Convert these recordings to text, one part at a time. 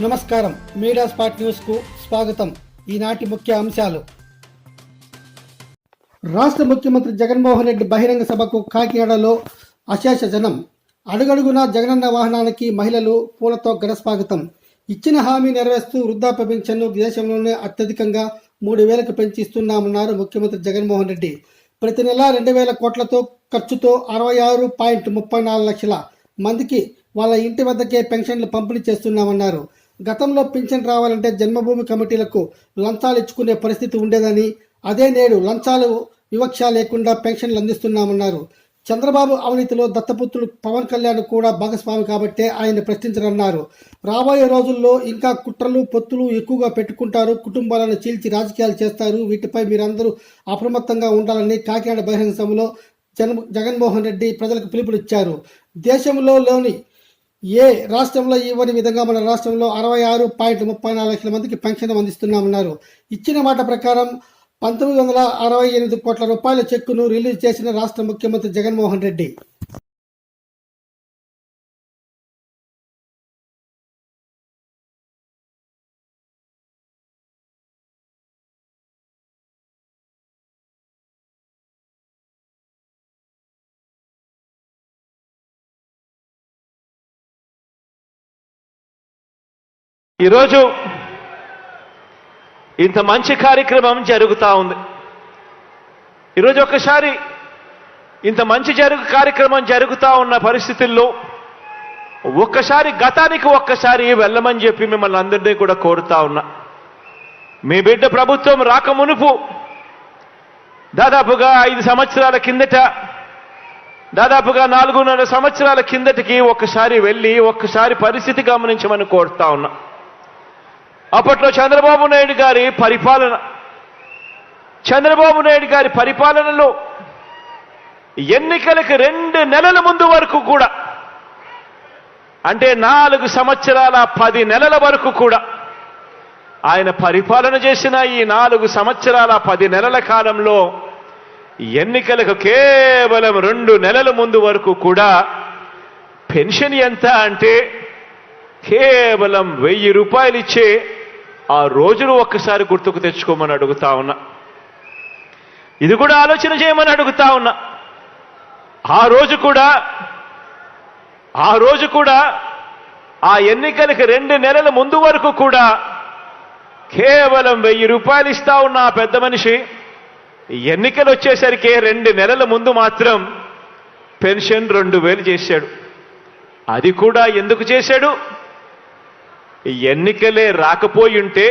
నమస్కారం. Media spot news కు స్వాగతం. ఈనాటి ముఖ్య అంశాలు. రాష్ట్ర ముఖ్యమంత్రి జగన్మోహన్ రెడ్డి బహిరంగ సభకు కాకినాడలో అశేష జనం. అడుగడుగునా జగనన్న వాహనానికి మహిళలు పూలతో ఘనస్వాగతం. ఇచ్చిన హామీ నెరవేరుస్తూ వృద్ధాప్య పింఛన్ను దేశంలోనే అత్యధికంగా 3,000కు పెంచి ఇస్తున్నామన్నారు ముఖ్యమంత్రి జగన్మోహన్ రెడ్డి. ప్రతి నెల 2,000 కోట్లతో ఖర్చుతో 66.34 లక్షల మందికి వాళ్ళ ఇంటి వద్దకే పెన్షన్లు పంపిణీ చేస్తున్నామన్నారు. గతంలో పింఛన్ రావాలంటే జన్మభూమి కమిటీలకు లంచాలు ఇచ్చుకునే పరిస్థితి ఉండేదని, అదే నేడు లంచాలు వివక్ష లేకుండా పెన్షన్లు అందిస్తున్నామన్నారు. చంద్రబాబు అవినీతిలో దత్తపుత్రుడు పవన్ కళ్యాణ్ కూడా భాగస్వామి కాబట్టే ఆయన ప్రశ్నించరన్నారు. రాబోయే రోజుల్లో ఇంకా కుట్రలు పొత్తులు ఎక్కువగా పెట్టుకుంటారు, కుటుంబాలను చీల్చి రాజకీయాలు చేస్తారు. వీటిపై మీరందరూ అప్రమత్తంగా ఉండాలని కాకినాడ బహిరంగ సభలో జగన్మోహన్ రెడ్డి ప్రజలకు పిలుపునిచ్చారు. దేశంలోని ఏ రాష్ట్రంలో ఇవ్వని విధంగా మన రాష్ట్రంలో 66.34 లక్షల మందికి పెన్షన్ అందిస్తున్నామన్నారు. ఇచ్చిన మాట ప్రకారం 1,968 కోట్ల రూపాయల చెక్కును రిలీజ్ చేసిన రాష్ట్ర ముఖ్యమంత్రి జగన్మోహన్ రెడ్డి. ఈరోజు ఇంత మంచి కార్యక్రమం జరుగుతూ ఉంది. ఈరోజు ఒక్కసారి ఇంత మంచి కార్యక్రమం జరుగుతూ ఉన్న పరిస్థితుల్లో ఒక్కసారి గతానికి ఒక్కసారి వెళ్ళమని చెప్పి మిమ్మల్ని అందరినీ కూడా కోరుతా ఉన్నా. మీ బిడ్డ ప్రభుత్వం రాకమునుపు దాదాపుగా 5 సంవత్సరాల కిందట, దాదాపుగా 4.5 సంవత్సరాల కిందటికి ఒక్కసారి వెళ్ళి ఒక్కసారి పరిస్థితి గమనించమని కోరుతా ఉన్నా. అప్పట్లో చంద్రబాబు నాయుడు గారి పరిపాలనలో ఎన్నికలకు 2 నెలల ముందు వరకు కూడా, అంటే 4 సంవత్సరాల 10 నెలల వరకు కూడా ఆయన పరిపాలన చేసిన ఈ 4 సంవత్సరాల 10 నెలల కాలంలో ఎన్నికలకు కేవలం 2 నెలల ముందు వరకు కూడా పెన్షన్ ఎంత అంటే కేవలం 1,000 రూపాయలు ఇచ్చే ఆ రోజులు ఒక్కసారి గుర్తుకు తెచ్చుకోమని అడుగుతా ఉన్నా. ఇది కూడా ఆలోచన చేయమని అడుగుతా ఉన్నా. ఆ రోజు కూడా ఆ ఎన్నికలకు 2 నెలల ముందు వరకు కూడా కేవలం 1,000 రూపాయలు ఇస్తా ఉన్న ఆ పెద్ద మనిషి ఎన్నికలు వచ్చేసరికి 2 నెలల ముందు మాత్రం పెన్షన్ 2,000 చేశాడు. అది కూడా ఎందుకు చేశాడు? ఎన్నికలే రాకపోయి ఉంటే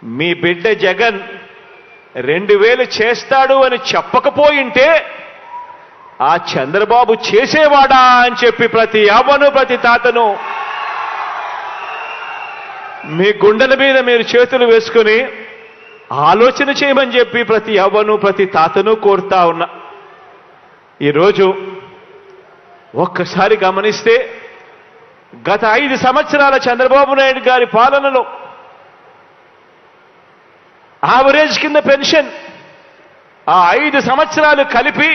మీ బిడ్డ జగన్ 2,000 చేస్తాడు అని చెప్పకపోయింటే ఆ చంద్రబాబు చేసేవాడా అని చెప్పి ప్రతి అవ్వను ప్రతి తాతను మీ గుండెల మీద మీరు చేతులు వేసుకుని ఆలోచన చేయమని చెప్పి ప్రతి అవ్వను ప్రతి తాతను కోరుతా ఉన్నా. ఈరోజు ఒక్కసారి గమనిస్తే గత 5 సంవత్సరాల చంద్రబాబు నాయుడు గారి పాలనలో యావరేజ్ కింద పెన్షన్ ఆ 5 సంవత్సరాలు కలిపి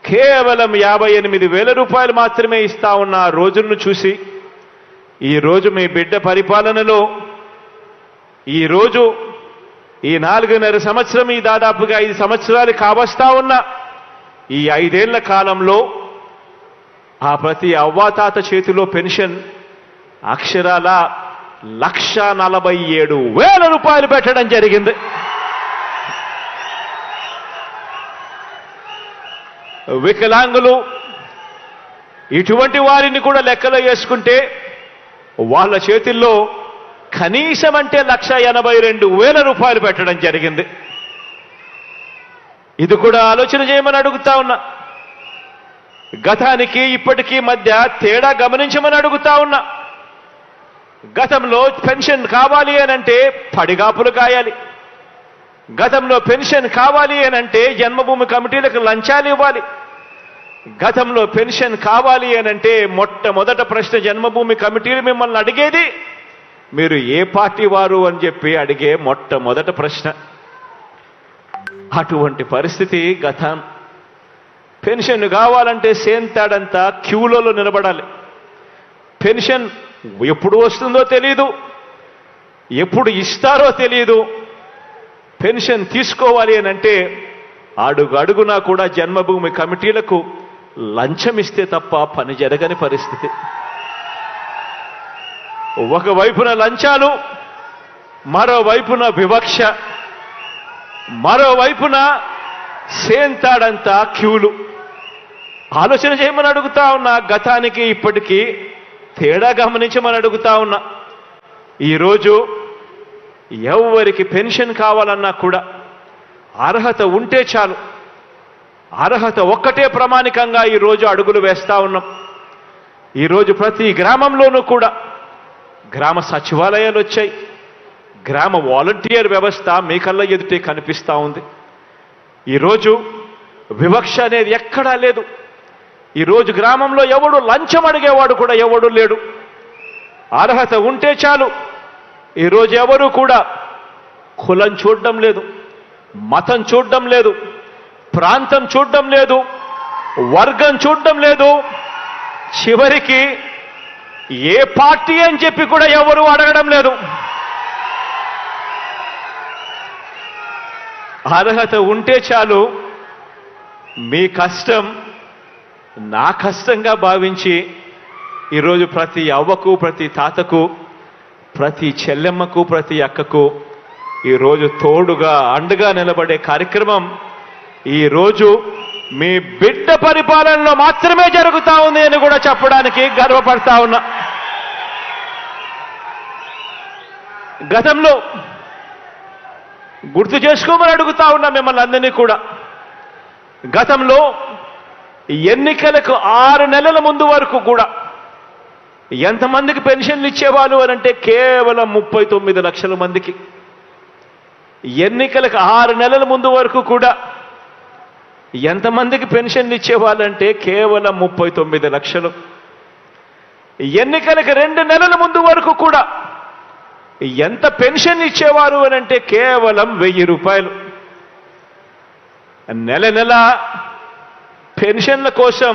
కేవలం 58,000 రూపాయలు మాత్రమే ఇస్తా ఉన్న ఆ రోజులను చూసి ఈరోజు మీ బిడ్డ పరిపాలనలో ఈరోజు ఈ 4.5 సంవత్సరం, ఈ దాదాపుగా 5 సంవత్సరాలు కావస్తా ఉన్న ఈ 5 ఏళ్ల కాలంలో ఆ ప్రతి అవ్వాతాత చేతిలో పెన్షన్ అక్షరాల 1,47,000 రూపాయలు పెట్టడం జరిగింది. వికలాంగులు ఇటువంటి వారిని కూడా లెక్కలో వేసుకుంటే వాళ్ళ చేతుల్లో కనీసం అంటే 1,82,000 రూపాయలు పెట్టడం జరిగింది. ఇది కూడా ఆలోచన చేయమని అడుగుతా ఉన్నా. గతానికి ఇప్పటికీ మధ్య తేడా గమనించమని అడుగుతా ఉన్నా. గతంలో పెన్షన్ కావాలి అనంటే పడిగాపులు కాయాలి. గతంలో పెన్షన్ కావాలి అనంటే జన్మభూమి కమిటీలకు లంచాలు ఇవ్వాలి. గతంలో పెన్షన్ కావాలి అనంటే మొట్టమొదట ప్రశ్న జన్మభూమి కమిటీలు మిమ్మల్ని అడిగేది మీరు ఏ పార్టీ వారు అని చెప్పి అడిగే మొట్టమొదట ప్రశ్న. అటువంటి పరిస్థితి గతం. పెన్షన్ కావాలంటే సేంతాడంతా క్యూలలో నిలబడాలి. పెన్షన్ ఎప్పుడు వస్తుందో తెలియదు, ఎప్పుడు ఇస్తారో తెలియదు. పెన్షన్ తీసుకోవాలి అని అంటే అడుగు అడుగునా కూడా జన్మభూమి కమిటీలకు లంచం ఇస్తే తప్ప పని జరగని పరిస్థితి. ఒకవైపున లంచాలు, మరోవైపున వివక్ష, మరోవైపున సేంతాడంతా క్యూలు. ఆలోచన చేయమని అడుగుతా ఉన్నా. గతానికి ఇప్పటికీ తేడా గమనించమని అడుగుతా ఉన్నా. ఈరోజు ఎవరికి పెన్షన్ కావాలన్నా కూడా అర్హత ఉంటే చాలు. అర్హత ఒక్కటే ప్రమాణికంగా ఈరోజు అడుగులు వేస్తా ఉన్నాం. ఈరోజు ప్రతి గ్రామంలోనూ కూడా గ్రామ సచివాలయాలు వచ్చాయి. గ్రామ వాలంటీర్ వ్యవస్థ మీ కళ్ళ ఎదుటే కనిపిస్తూ ఉంది. ఈరోజు వివక్ష అనేది ఎక్కడా లేదు. ఈరోజు గ్రామంలో ఎవడు లంచం అడిగేవాడు కూడా ఎవడు లేడు. అర్హత ఉంటే చాలు. ఈరోజు ఎవరు కూడా కులం చూడడం లేదు, మతం చూడడం లేదు, ప్రాంతం చూడడం లేదు, వర్గం చూడడం లేదు, చివరికి ఏ పార్టీ అని చెప్పి కూడా ఎవరు అడగడం లేదు. అర్హత ఉంటే చాలు. మీ కష్టం నా కష్టంగా భావించి ఈరోజు ప్రతి అవ్వకు, ప్రతి తాతకు, ప్రతి చెల్లెమ్మకు, ప్రతి అక్కకు ఈరోజు తోడుగా అండగా నిలబడే కార్యక్రమం ఈరోజు మీ బిడ్డ పరిపాలనలో మాత్రమే జరుగుతా ఉంది అని కూడా చెప్పడానికి గర్వపడతా ఉన్నా. గతంలో గుర్తు చేసుకోమని అడుగుతా ఉన్నా మిమ్మల్ని అందరినీ కూడా. గతంలో ఎన్నికలకు 6 నెలల ముందు వరకు కూడా ఎంతమందికి పెన్షన్లు ఇచ్చేవాళ్ళు అని అంటే కేవలం 39 లక్షల మందికి. ఎన్నికలకు 6 నెలల ముందు వరకు కూడా ఎంతమందికి పెన్షన్లు ఇచ్చేవాళ్ళంటే కేవలం 39 లక్షలు. ఎన్నికలకు 2 నెలల ముందు వరకు కూడా ఎంత పెన్షన్ ఇచ్చేవారు అని అంటే కేవలం 1000 రూపాయలు. నెల నెల పెన్షన్ల కోసం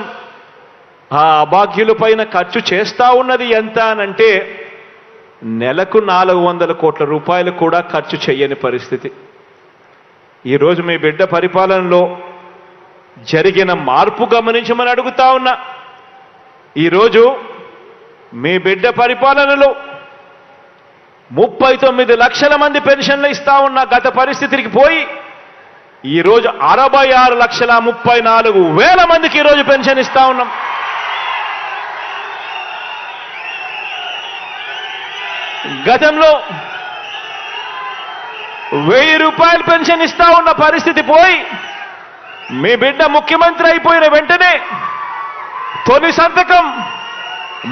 ఆ అభాగ్యుల పైన ఖర్చు చేస్తా ఉన్నది ఎంత అనంటే నెలకు 400 కోట్ల రూపాయలు కూడా ఖర్చు చేయని పరిస్థితి. ఈరోజు మీ బిడ్డ పరిపాలనలో జరిగిన మార్పు గమనించమని అడుగుతా ఉన్నా. ఈరోజు మీ బిడ్డ పరిపాలనలో 39 లక్షల మంది పెన్షన్లు ఇస్తా ఉన్న గత పరిస్థితికి పోయి ఈరోజు 66,34,000 మందికి ఈరోజు పెన్షన్ ఇస్తా ఉన్నాం. గతంలో 1000 రూపాయలు పెన్షన్ ఇస్తా ఉన్న పరిస్థితి పోయి మీ బిడ్డ ముఖ్యమంత్రి అయిపోయిన వెంటనే తొలి సంతకం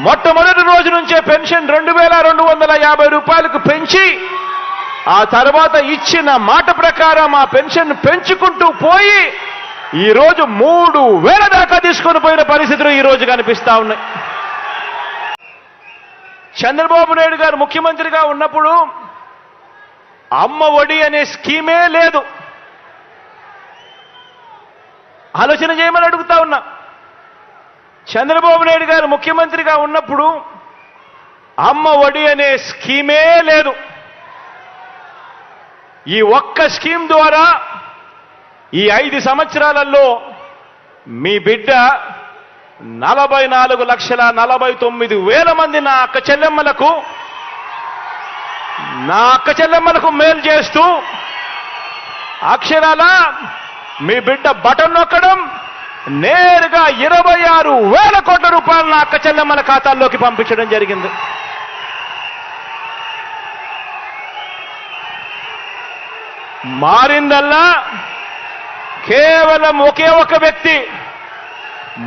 మొట్టమొదటి రోజు నుంచే పెన్షన్ 2,250 రూపాయలకు పెంచి ఆ తర్వాత ఇచ్చిన మాట ప్రకారం ఆ పెన్షన్ పెంచుకుంటూ పోయి ఈరోజు 3,000 దాకా తీసుకొని పోయిన పరిస్థితులు ఈరోజు కనిపిస్తా ఉన్నాయి. చంద్రబాబు నాయుడు గారు ముఖ్యమంత్రిగా ఉన్నప్పుడు అమ్మ ఒడి అనే స్కీమే లేదు. ఆలోచన చేయమని అడుగుతా ఉన్నా. చంద్రబాబు నాయుడు గారు ముఖ్యమంత్రిగా ఉన్నప్పుడు అమ్మ ఒడి అనే స్కీమే లేదు. ఈ ఒక్క స్కీమ్ ద్వారా ఈ 5 సంవత్సరాలలో మీ బిడ్డ 44,49,000 మంది నా అక్క చెల్లెమ్మలకు మేలు చేస్తూ అక్షరాల మీ బిడ్డ బటన్ నొక్కడం నేరుగా 26,000 కోట్ల రూపాయలు నా అక్క చెల్లెమ్మల ఖాతాల్లోకి పంపించడం జరిగింది. మారిందల్లా కేవలం ఒకే ఒక వ్యక్తి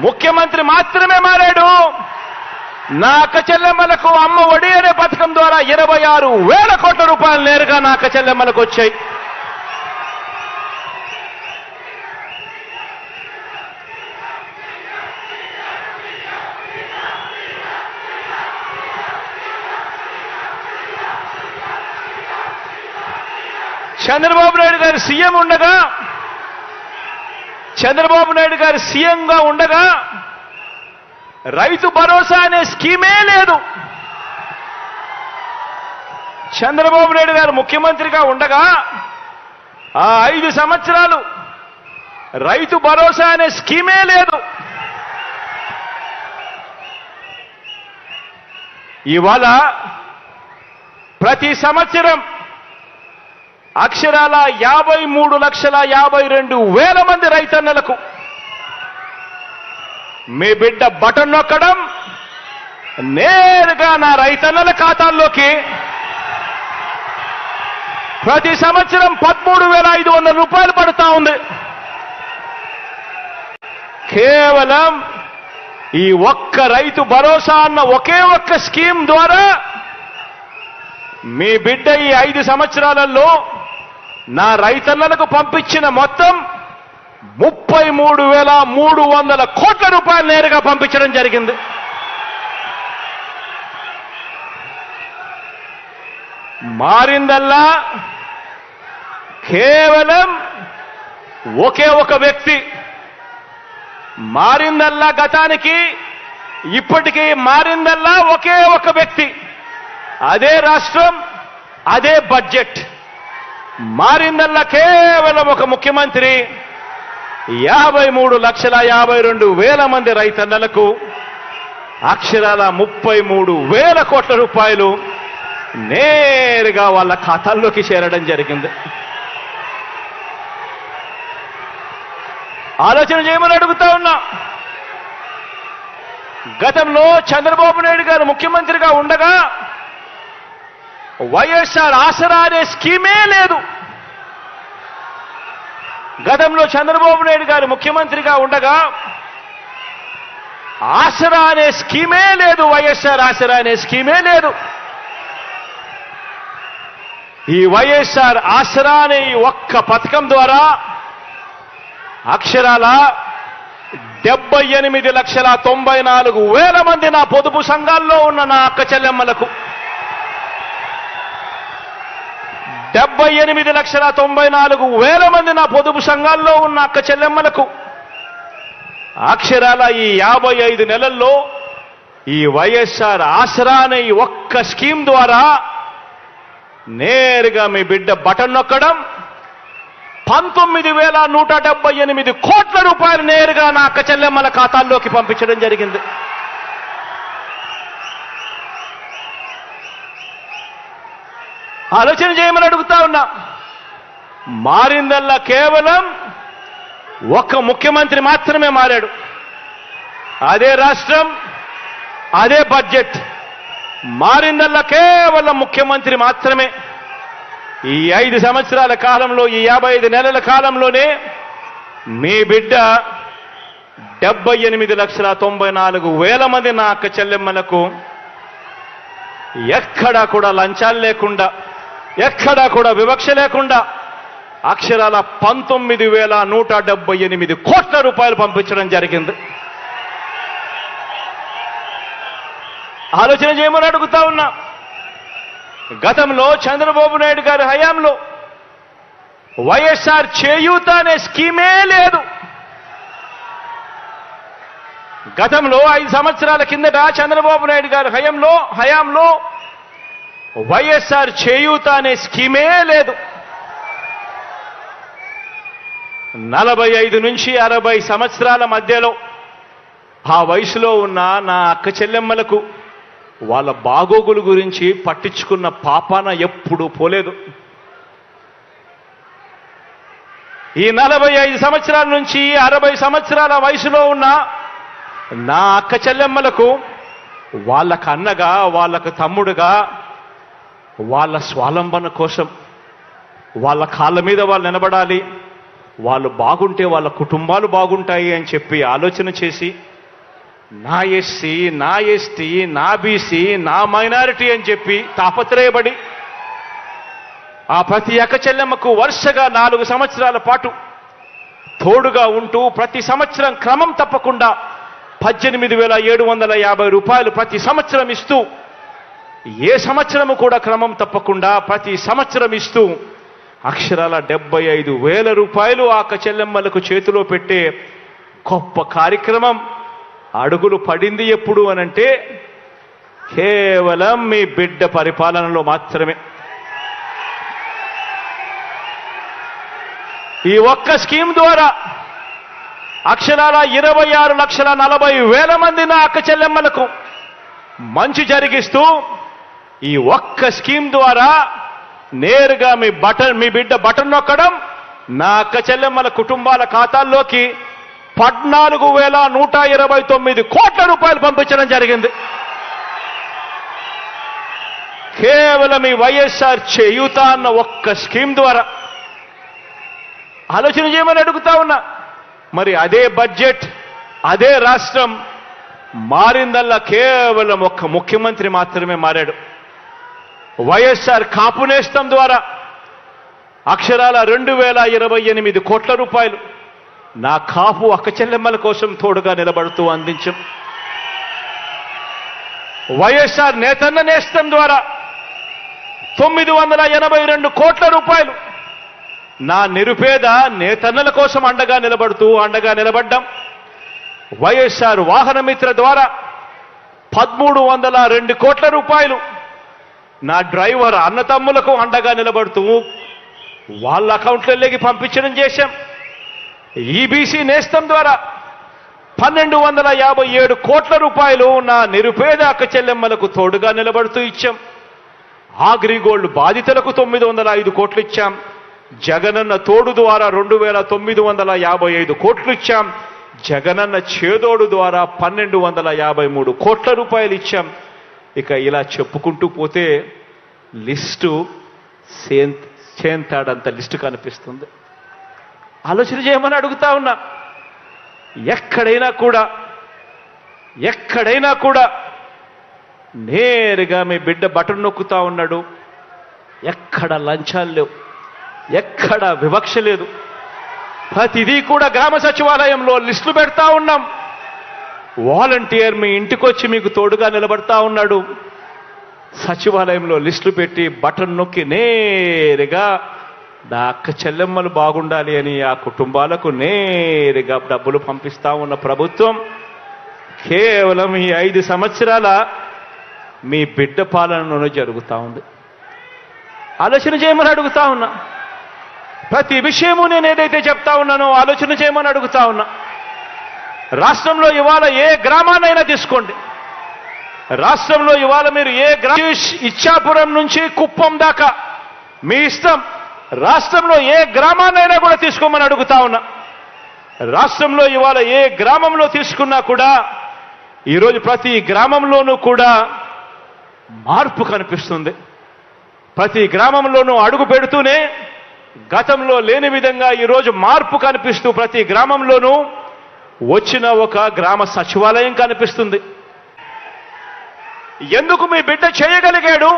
ముఖ్యమంత్రి మాత్రమే మారాడు. నా అక్క చెల్లెమ్మలకు అమ్మ ఒడి అనే పథకం ద్వారా 26,000 కోట్ల రూపాయలు నేరుగా నా అక్క చెల్లెమ్మలకు వచ్చాయి. చంద్రబాబు నాయుడు గారు సీఎంగా ఉండగా రైతు భరోసా అనే స్కీమే లేదు. చంద్రబాబు నాయుడు గారు ముఖ్యమంత్రిగా ఉండగా ఆ 5 సంవత్సరాలు రైతు భరోసా అనే స్కీమే లేదు. ఇవాళ ప్రతి సంవత్సరం అక్షరాల 53,52,000 మంది రైతన్నలకు మీ బిడ్డ బటన్ నొక్కడం నేరుగా నా రైతన్నల ఖాతాల్లోకి ప్రతి సంవత్సరం 13,500 రూపాయలు పడుతా ఉంది. కేవలం ఈ ఒక్క రైతు భరోసా అన్న ఒకే ఒక్క స్కీమ్ ద్వారా మీ బిడ్డ ఈ 5 సంవత్సరాలలో నా రైతన్నలకు పంపించిన మొత్తం 33,300 కోట్ల రూపాయలు నేరుగా పంపించడం జరిగింది. మారిందల్లా కేవలం ఒకే ఒక వ్యక్తి. మారిందల్లా గతానికి ఇప్పటికీ మారిందల్లా ఒకే ఒక వ్యక్తి. అదే రాష్ట్రం, అదే బడ్జెట్. మారిందల్లా కేవలం ఒక ముఖ్యమంత్రి 53,52,000 మంది రైతన్నలకు అక్షరాల 33,000 కోట్ల రూపాయలు నేరుగా వాళ్ళ ఖాతాల్లోకి చేరడం జరిగింది. ఆలోచన చేయమని అడుగుతా ఉన్నా. గతంలో చంద్రబాబు నాయుడు గారు ముఖ్యమంత్రిగా ఉండగా వైఎస్ఆర్ ఆసరా అనే స్కీమే లేదు. గతంలో చంద్రబాబు నాయుడు గారు ముఖ్యమంత్రిగా ఉండగా ఆసరా అనే స్కీమే లేదు. వైఎస్ఆర్ ఆసరా అనే స్కీమే లేదు. ఈ వైఎస్ఆర్ ఆసరా అనే ఈ ఒక్క పథకం ద్వారా అక్షరాల 78,94,000 మంది నా పొదుపు సంఘాల్లో ఉన్న నా అక్క చెల్లెమ్మలకు 78,94,000 మంది నా పొదుపు సంఘాల్లో ఉన్న అక్క చెల్లెమ్మలకు అక్షరాల ఈ 55 నెలల్లో ఈ వైఎస్ఆర్ ఆసరా అనే ఈ ఒక్క స్కీమ్ ద్వారా నేరుగా మీ బిడ్డ బటన్ నొక్కడం 19,178 కోట్ల రూపాయలు నేరుగా నా అక్క చెల్లెమ్మల ఖాతాల్లోకి పంపించడం జరిగింది. ఆలోచన చేయమని అడుగుతా ఉన్నా. మారిందల్లా కేవలం ఒక్క ముఖ్యమంత్రి మాత్రమే మారాడు. అదే రాష్ట్రం, అదే బడ్జెట్. మారిందల్లా కేవలం ముఖ్యమంత్రి మాత్రమే. ఈ 5 సంవత్సరాల కాలంలో, ఈ 55 నెలల కాలంలోనే మీ బిడ్డ 78,94,000 మంది నా అక్క చెల్లెమ్మలకు ఎక్కడా కూడా లంచాలు లేకుండా, ఎక్కడా కూడా వివక్ష లేకుండా అక్షరాల 19,178 కోట్ల రూపాయలు పంపించడం జరిగింది. ఆలోచన చేయమని అడుగుతా ఉన్నా. గతంలో చంద్రబాబు నాయుడు గారి హయాంలో వైఎస్ఆర్ చేయూత అనే స్కీమే లేదు. గతంలో 5 సంవత్సరాల కిందట చంద్రబాబు నాయుడు గారి హయాంలో వైఎస్ఆర్ చేయూత అనే స్కీమే లేదు. 45 నుంచి 60 సంవత్సరాల మధ్యలో ఆ వయసులో ఉన్న నా అక్క చెల్లెమ్మలకు వాళ్ళ బాగోగుల గురించి పట్టించుకున్న పాపాన ఎప్పుడూ పోలేదు. ఈ 45 సంవత్సరాల నుంచి 60 సంవత్సరాల వయసులో ఉన్న నా అక్క చెల్లెమ్మలకు వాళ్ళకు అన్నగా, వాళ్ళకు తమ్ముడుగా, వాళ్ళ స్వాలంబన కోసం వాళ్ళ కాళ్ళ మీద వాళ్ళు నిలబడాలి, వాళ్ళు బాగుంటే వాళ్ళ కుటుంబాలు బాగుంటాయి అని చెప్పి ఆలోచన చేసి నా ఎస్సీ, నా ఎస్టీ, నా బీసీ, నా మైనారిటీ అని చెప్పి తాపత్రయపడి ఆ ప్రతి అక్క చెల్లెమ్మకు వరుసగా 4 సంవత్సరాల పాటు తోడుగా ఉంటూ ప్రతి సంవత్సరం క్రమం తప్పకుండా 18,750 రూపాయలు ప్రతి సంవత్సరం ఇస్తూ, ఏ సంవత్సరము కూడా క్రమం తప్పకుండా ప్రతి సంవత్సరం ఇస్తూ అక్షరాల 75,000 రూపాయలు ఆ అక్క చెల్లెమ్మలకు చేతిలో పెట్టే గొప్ప కార్యక్రమం అడుగులు పడింది ఎప్పుడు అనంటే కేవలం మీ బిడ్డ పరిపాలనలో మాత్రమే. ఈ ఒక్క స్కీమ్ ద్వారా అక్షరాల 26,40,000 మంది నా అక్క చెల్లెమ్మలకు మంచి జరిగిస్తూ ఈ ఒక్క స్కీమ్ ద్వారా నేరుగా మీ బిడ్డ బటన్ నొక్కడం నా అక్క చెల్లెమ్మల కుటుంబాల ఖాతాల్లోకి 14,129 కోట్ల రూపాయలు పంపించడం జరిగింది. కేవలం ఈ వైఎస్ఆర్ చేయూత అన్న ఒక్క స్కీమ్ ద్వారా. ఆలోచన చేయమని అడుగుతా ఉన్నా. మరి అదే బడ్జెట్, అదే రాష్ట్రం మారిందల్లా కేవలం ఒక్క ముఖ్యమంత్రి మాత్రమే మారాడు. వైఎస్ఆర్ కాపు నేస్తం ద్వారా అక్షరాల 2,028 కోట్ల రూపాయలు నా కాపు అక్క చెల్లెమ్మల కోసం తోడుగా నిలబడుతూ అందించాం. వైఎస్ఆర్ నేతన్న నేస్తం ద్వారా 982 కోట్ల రూపాయలు నా నిరుపేద నేతన్నల కోసం అండగా నిలబడ్డాం. వైఎస్ఆర్ వాహన మిత్ర ద్వారా 1,302 కోట్ల రూపాయలు నా డ్రైవర్ అన్నతమ్ములకు అండగా నిలబడుతూ వాళ్ళ అకౌంట్లలోకి పంపించడం చేశాం. ఈబీసీ నేస్తం ద్వారా 1,257 కోట్ల రూపాయలు నా నిరుపేద అక్క చెల్లెమ్మలకు తోడుగా నిలబడుతూ ఇచ్చాం. అగ్రిగోల్డ్ బాధితులకు 905 కోట్లు ఇచ్చాం. జగనన్న తోడు ద్వారా 2,955 కోట్లు ఇచ్చాం. జగనన్న చేదోడు ద్వారా 1,253 కోట్ల రూపాయలు ఇచ్చాం. ఇక ఇలా చెప్పుకుంటూ పోతే లిస్టు చేంతాడంత లిస్టు కనిపిస్తుంది. ఆలోచన చేయమని అడుగుతా ఉన్నా. ఎక్కడైనా కూడా నేరుగా మీ బిడ్డ బటన్ నొక్కుతా ఉన్నాడు. ఎక్కడ లంచాలు లేవు, ఎక్కడ వివక్ష లేదు. ప్రతిదీ కూడా గ్రామ సచివాలయంలో లిస్టులు పెడతా ఉన్నాం. వాలంటీర్ మీ ఇంటికొచ్చి మీకు తోడుగా నిలబడతా ఉన్నాడు. సచివాలయంలో లిస్టులు పెట్టి బటన్ నొక్కి నేరుగా నా అక్క చెల్లెమ్మలు బాగుండాలి అని ఆ కుటుంబాలకు నేరుగా డబ్బులు పంపిస్తా ఉన్న ప్రభుత్వం కేవలం ఈ 5 సంవత్సరాల మీ బిడ్డ పాలనలోనే జరుగుతూ ఉంది. ఆలోచన చేయమని అడుగుతా ఉన్నా. ప్రతి విషయము నేను ఏదైతే చెప్తా ఉన్నానో ఆలోచన చేయమని అడుగుతా ఉన్నా. రాష్ట్రంలో ఇవాళ ఏ గ్రామాన్నైనా తీసుకోండి. రాష్ట్రంలో ఇవాళ మీరు ఇచ్చాపురం నుంచి కుప్పం దాకా మీ ఇష్టం. రాష్ట్రంలో ఏ గ్రామాన్నైనా కూడా తీసుకోమని అడుగుతా ఉన్నా. రాష్ట్రంలో ఇవాళ ఏ గ్రామంలో తీసుకున్నా కూడా ఈరోజు ప్రతి గ్రామంలోనూ కూడా మార్పు కనిపిస్తుంది. ప్రతి గ్రామంలోనూ అడుగు పెడుతూనే గతంలో లేని విధంగా ఈరోజు మార్పు కనిపిస్తూ ప్రతి గ్రామంలోనూ వచ్చిన ఒక గ్రామ సచివాలయం కనిపిస్తుంది. ఎందుకు మీ బిడ్డ చేయగలిగాడు,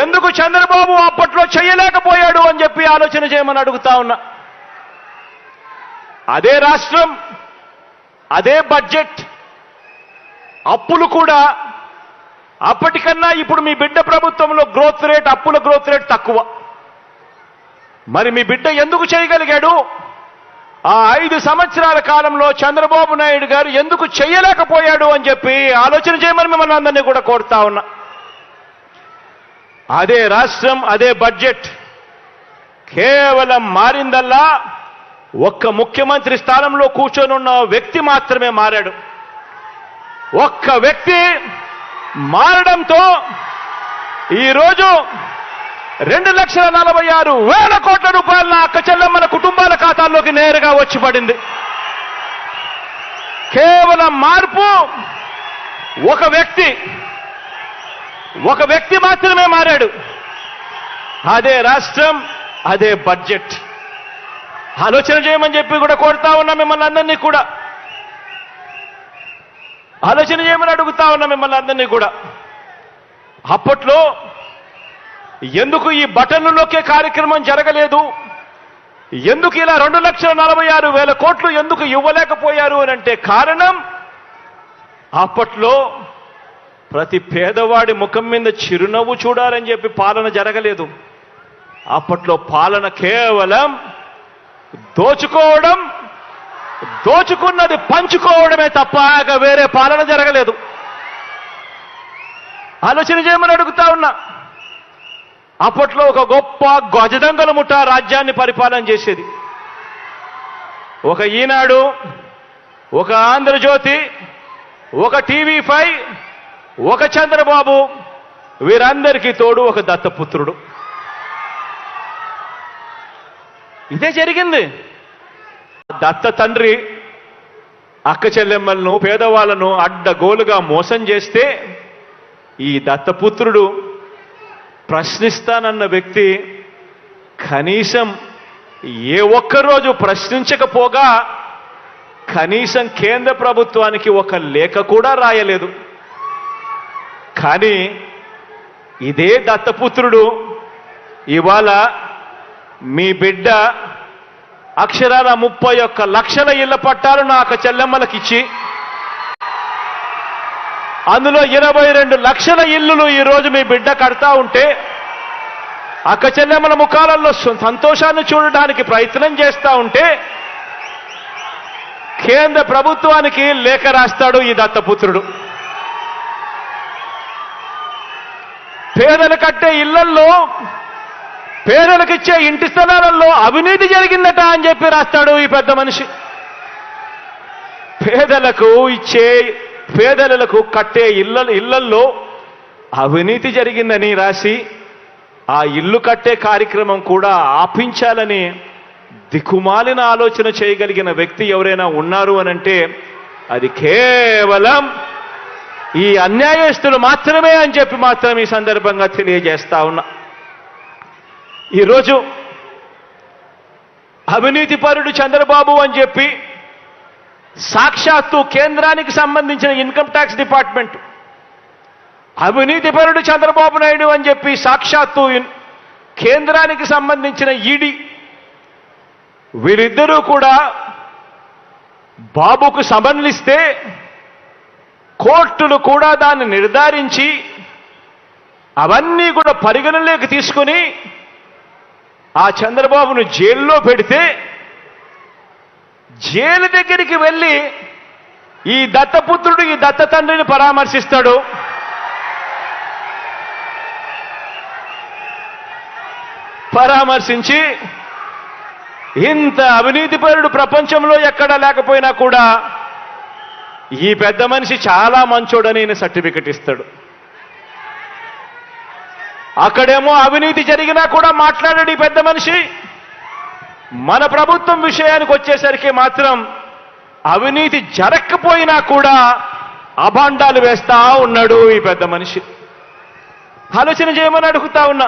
ఎందుకు చంద్రబాబు అప్పట్లో చేయలేకపోయాడు అని చెప్పి ఆలోచన చేయమని అడుగుతా ఉన్నా. అదే రాష్ట్రం, అదే బడ్జెట్, అప్పులు కూడా అప్పటికన్నా ఇప్పుడు మీ బిడ్డ ప్రభుత్వంలో అప్పుల గ్రోత్ రేట్ తక్కువ. మరి మీ బిడ్డ ఎందుకు చేయగలిగాడు? ఆ 5 సంవత్సరాల కాలంలో చంద్రబాబు నాయుడు గారు ఎందుకు చేయలేకపోయాడు అని చెప్పి ఆలోచన చేయమని మిమ్మల్ని అందరినీ కూడా కోరుతా ఉన్నా. అదే రాష్ట్రం, అదే బడ్జెట్ కేవలం మారిందల్లా ఒక్క ముఖ్యమంత్రి స్థానంలో కూర్చొని ఉన్న వ్యక్తి మాత్రమే మారాడు. ఒక్క వ్యక్తి మారడంతో ఈరోజు 2,46,000 కోట్ల రూపాయల నా అక్క చెల్లెమ్మల కుటుంబాల ఖాతాల్లోకి నేరుగా వచ్చి పడింది. కేవలం మార్పు ఒక వ్యక్తి మాత్రమే మారాడు. అదే రాష్ట్రం, అదే బడ్జెట్. ఆలోచన చేయమని చెప్పి కూడా కోరుతా ఉన్నా మిమ్మల్ని అందరినీ కూడా. ఆలోచన చేయమని అడుగుతా ఉన్నా మిమ్మల్ని అందరినీ కూడా. అప్పట్లో ఎందుకు ఈ బటన్లు నొక్కే కార్యక్రమం జరగలేదు, ఎందుకు ఇలా 2,46,000 కోట్లు ఎందుకు ఇవ్వలేకపోయారు అని అంటే కారణం అప్పట్లో ప్రతి పేదవాడి ముఖం మీద చిరునవ్వు చూడాలని చెప్పి పాలన జరగలేదు. అప్పట్లో పాలన కేవలం దోచుకోవడం, దోచుకున్నది పంచుకోవడమే తప్ప వేరే పాలన జరగలేదు. ఆలోచన చేయమని అడుగుతా ఉన్నా. అప్పట్లో ఒక గొప్ప గజదంగల ముఠా రాజ్యాన్ని పరిపాలన చేసేది. ఒక ఈనాడు, ఒక ఆంధ్రజ్యోతి, ఒక టీవీ5, ఒక చంద్రబాబు, వీరందరికీ తోడు ఒక దత్తపుత్రుడు. ఇదే జరిగింది. దత్త తండ్రి అక్క చెల్లెమ్మలను, పేదవాళ్లను అడ్డగోలుగా మోసం చేస్తే ఈ దత్తపుత్రుడు ప్రశ్నిస్తానన్న వ్యక్తి కనీసం ఏ ఒక్కరోజు ప్రశ్నించకపోగా కనీసం కేంద్ర ప్రభుత్వానికి ఒక లేఖ కూడా రాయలేదు. కానీ ఇదే దత్తపుత్రుడు ఇవాళ మీ బిడ్డ అక్షరాల 31 లక్షల ఇళ్ల పట్టాలు నా అక్క చెల్లెమ్మలకిచ్చి అందులో 22 లక్షల ఇల్లులు ఈరోజు మీ బిడ్డ కడతా ఉంటే అక్క చెల్లెమ్మల ముఖాలలో సంతోషాన్ని చూడడానికి ప్రయత్నం చేస్తా ఉంటే కేంద్ర ప్రభుత్వానికి లేఖ రాస్తాడు ఈ దత్తపుత్రుడు. పేదలు కట్టే ఇళ్లల్లో, పేదలకిచ్చే ఇంటి స్థలాలలో అవినీతి జరిగిందట అని చెప్పి రాస్తాడు ఈ పెద్ద మనిషి. పేదలకు కట్టే ఇళ్లల్లో అవినీతి జరిగిందని రాసి ఆ ఇల్లు కట్టే కార్యక్రమం కూడా ఆపించాలని దిక్కుమాలిన ఆలోచన చేయగలిగిన వ్యక్తి ఎవరైనా ఉన్నారు అనంటే అది కేవలం ఈ అన్యాయస్తులు మాత్రమే అని చెప్పి మాత్రం ఈ సందర్భంగా తెలియజేస్తా ఉన్నా. ఈరోజు అవినీతిపరుడు చంద్రబాబు అని చెప్పి సాక్షాత్తు కేంద్రానికి సంబంధించిన ఇన్కమ్ ట్యాక్స్ డిపార్ట్మెంట్, అవినీతిపరుడు చంద్రబాబు నాయుడు అని చెప్పి సాక్షాత్తు కేంద్రానికి సంబంధించిన ఈడీ, వీరిద్దరూ కూడా బాబుకు సమన్లిస్తే కోర్టులు కూడా దాన్ని నిర్ధారించి అవన్నీ కూడా పరిగణలోకి తీసుకొని ఆ చంద్రబాబును జైల్లో పెడితే జైలు దగ్గరికి వెళ్ళి ఈ దత్తపుత్రుడు ఈ దత్త తండ్రిని పరామర్శిస్తాడు. పరామర్శించి ఇంత అవినీతిపరుడు ప్రపంచంలో ఎక్కడా లేకపోయినా కూడా ఈ పెద్ద మనిషి చాలా మంచోడని సర్టిఫికెట్ ఇస్తాడు. అక్కడేమో అవినీతి జరిగినా కూడా మాట్లాడాడు ఈ పెద్ద మనిషి. మన ప్రభుత్వం విషయానికి వచ్చేసరికి మాత్రం అవినీతి జరగకపోయినా కూడా అభాండాలు వేస్తా ఉన్నాడు ఈ పెద్ద మనిషి. ఆలోచన చేయమని అడుగుతా ఉన్నా.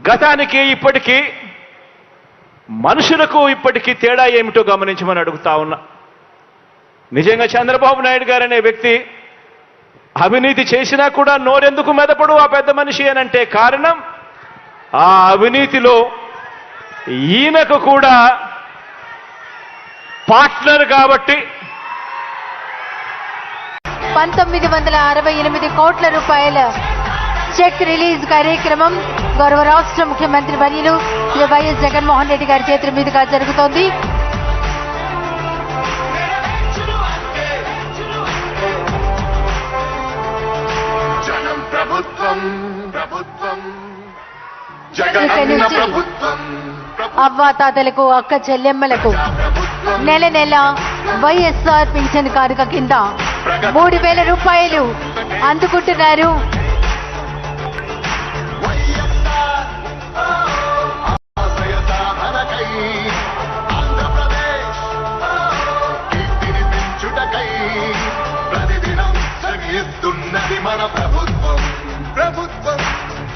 గతానికి ఇప్పటికీ మనుషులకు ఇప్పటికీ తేడా ఏమిటో గమనించమని అడుగుతా ఉన్నా. నిజంగా చంద్రబాబు నాయుడు గారు అనే వ్యక్తి అవినీతి చేసినా కూడా నోరెందుకు మెదపడు ఆ పెద్ద మనిషి అనంటే కారణం ఆ అవినీతిలో ఈయనకు కూడా పార్ట్నర్ కాబట్టి. 1968 కోట్ల రూపాయల చెక్ రిలీజ్ కార్యక్రమం గౌరవ రాష్ట్ర ముఖ్యమంత్రి వర్యులు శ్రీ వైఎస్ జగన్మోహన్ రెడ్డి గారి చేతుల మీదుగా జరుగుతోంది. అవ్వాతాతలకు, అక్క చెల్లెమ్మలకు నెల నెల వైఎస్ఆర్ పింఛన్ కానుక కింద 3,000 రూపాయలు అందుకుంటున్నారు. మన ప్రభుత్వం ప్రభుత్వం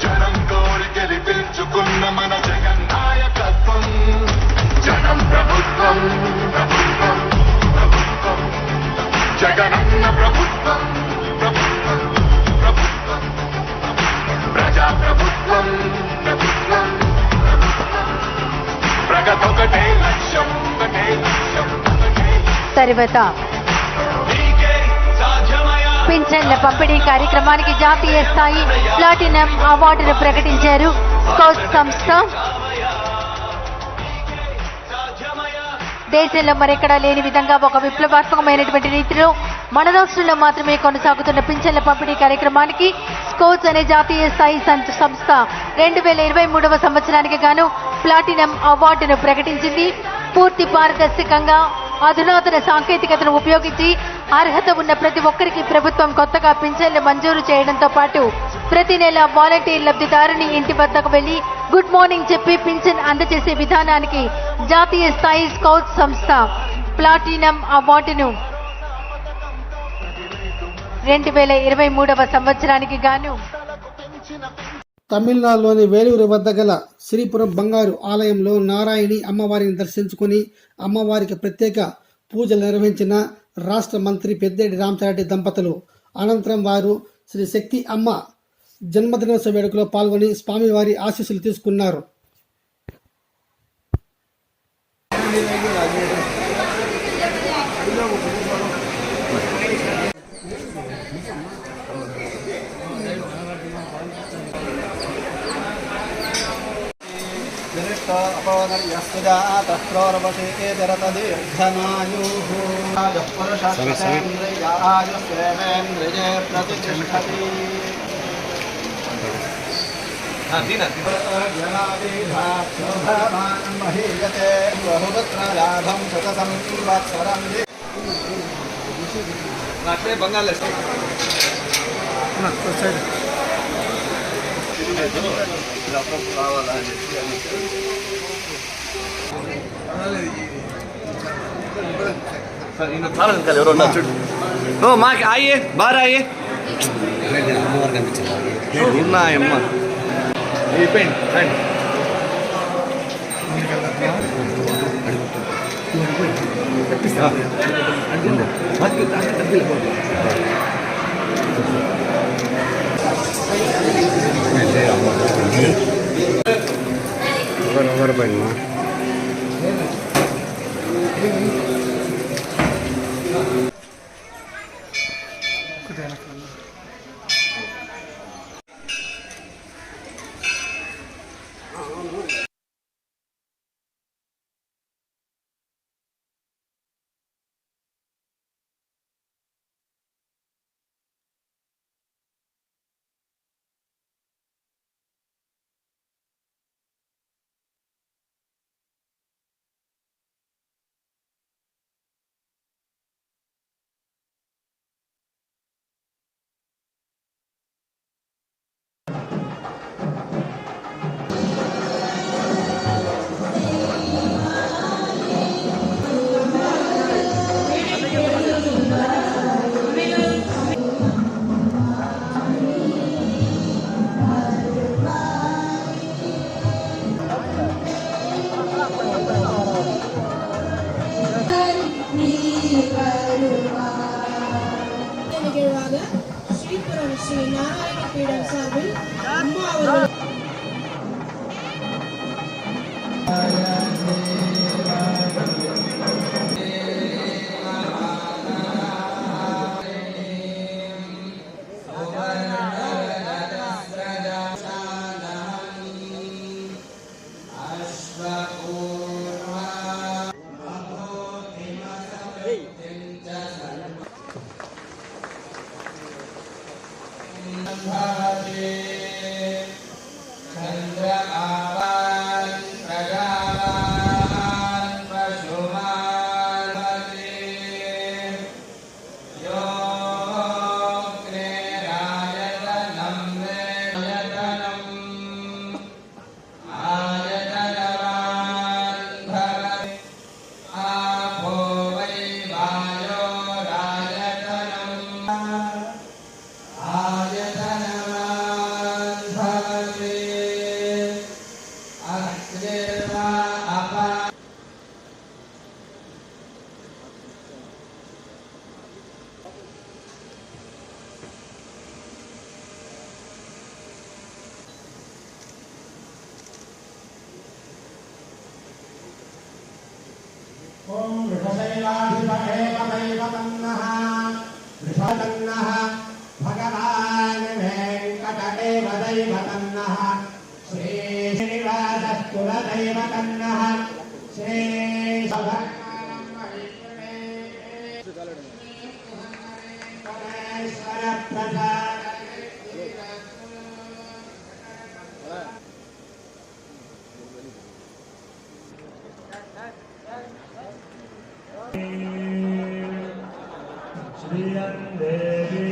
జనం కోరి గెలిపించుకున్న మన జగన్ నాయకత్వం. జనం ప్రభుత్వం ప్రభుత్వం ప్రభుత్వం జగనన్న ప్రభుత్వం ప్రభుత్వం ప్రభుత్వం ప్రజా ప్రభుత్వం ప్రభుత్వం ప్రగతొకటే లక్ష్యం ఒకటే లక్ష్యం. తర్వాత పింఛన్ల పంపిణీ కార్యక్రమానికి జాతీయ స్థాయి ప్లాటినం అవార్డును ప్రకటించారు స్కౌట్ సంస్థ. దేశంలో మరెక్కడా లేని విధంగా ఒక విప్లవాత్మకమైనటువంటి రీతిలో మన రాష్ట్రంలో మాత్రమే కొనసాగుతున్న పింఛన్ల పంపిణీ కార్యక్రమానికి స్కోట్స్ అనే జాతీయ స్థాయి సంస్థ 2023వ సంవత్సరానికి గాను ప్లాటినం అవార్డును ప్రకటించింది. పూర్తి పారదర్శకంగా అధునాతన సాంకేతికతను ఉపయోగించి అర్హత ఉన్న ప్రతి ఒక్కరికి ప్రభుత్వం కొత్తగా పింఛన్లు మంజూరు చేయడంతో పాటు ప్రతి నెల వాలంటీర్ లబ్ధిదారుని ఇంటి వద్దకు వెళ్లి గుడ్ మార్నింగ్ చెప్పి పింఛన్ అందజేసే విధానానికి జాతీయ స్థాయి స్కౌట్స్ సంస్థ ప్లాటినం అవార్డును 2023వ సంవత్సరానికి గాను తమిళనాడులోని వేలూరు వద్ద గల శ్రీపురం బంగారు ఆలయంలో నారాయణి అమ్మవారిని దర్శించుకుని అమ్మవారికి ప్రత్యేక పూజలు నిర్వహించిన రాష్ట్ర మంత్రి పెద్దేటి రామచంద్రారెడ్డి దంపతులు. అనంతరం వారు శ్రీ శక్తి అమ్మ జన్మదినోత్సవ వేడుకలో పాల్గొని స్వామివారి ఆశీస్సులు తీసుకున్నారు. మాకు ఆయ్యే బాగా ఆయ్యే ఉన్నాయమ్మా పైన ಶ್ರೀಪುರಂ ಶ್ರೀ ನಾರಾಯಣ ಪೀಠಂ ಸಾರ್ಬಿಲ್ ಅಮ್ಮ ಅವರು ओम वृषशैलाधिपैवतन्नः वृषतन्नः भगवान् वेङ्कटदेव दैवतन्नः श्रीनिवासः कुलदैवतन्नः श्री देवी